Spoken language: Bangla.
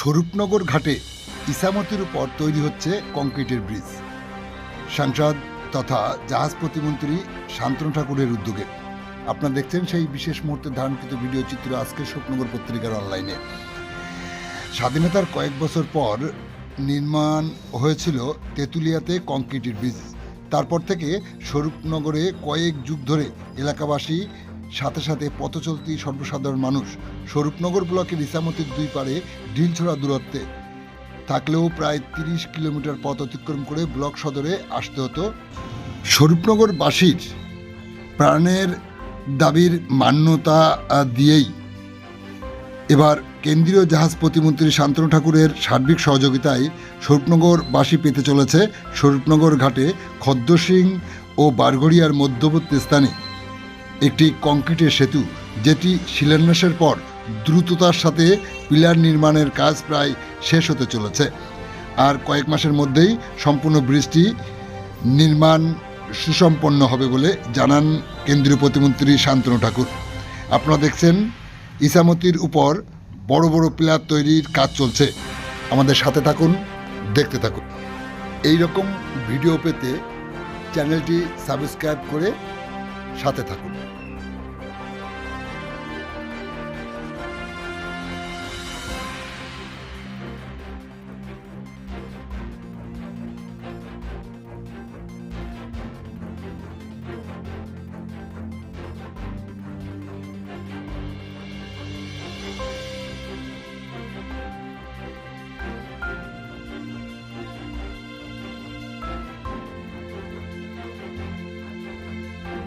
স্বরূপনগর ঘাটে ইছামতির উপর তৈরি হচ্ছে কংক্রিটের ব্রিজ। সাংসদ তথা জাহাজ প্রতিমন্ত্রী শান্তনু ঠাকুরের উদ্যোগে আপনারা দেখছেন সেই বিশেষ মুহূর্তে ধারণকৃত ভিডিও চিত্র আজকের স্বপ্নগর পত্রিকার অনলাইনে। স্বাধীনতার কয়েক বছর পর নির্মাণ হয়েছিল তেঁতুলিয়াতে কংক্রিটের ব্রিজ। তারপর থেকে স্বরূপনগরে কয়েক যুগ ধরে এলাকাবাসী সাথে সাথে পথচলতি সর্বসাধারণ মানুষ স্বরূপনগর ব্লকের ইছামতির দুই পারে ঢিলছোড়া দূরত্বে থাকলেও প্রায় ৩০ কিলোমিটার পথ অতিক্রম করে ব্লক সদরে আসতে হতো। স্বরূপনগরবাসীর প্রাণের দাবির মান্যতা দিয়েই এবার কেন্দ্রীয় জাহাজ প্রতিমন্ত্রী শান্তনু ঠাকুরের সার্বিক সহযোগিতায় স্বরূপনগরবাসী পেতে চলেছে স্বরূপনগর ঘাটে খদ্দসিং ও বারঘড়িয়ার মধ্যবর্তী স্থানে একটি কংক্রিটের সেতু, যেটি শিলান্যাসের পর দ্রুততার সাথে পিলার নির্মাণের কাজ প্রায় শেষ হতে চলেছে। আর কয়েক মাসের মধ্যেই সম্পূর্ণ ব্রিজটি নির্মাণ সুসম্পন্ন হবে বলে জানান কেন্দ্রীয় প্রতিমন্ত্রী শান্তনু ঠাকুর। আপনারা দেখছেন ইছামতির উপর বড় বড় পিলার তৈরির কাজ চলছে। আমাদের সাথে থাকুন, দেখতে থাকুন। এই রকম ভিডিও পেতে চ্যানেলটি সাবস্ক্রাইব করে সাথে থাকুন।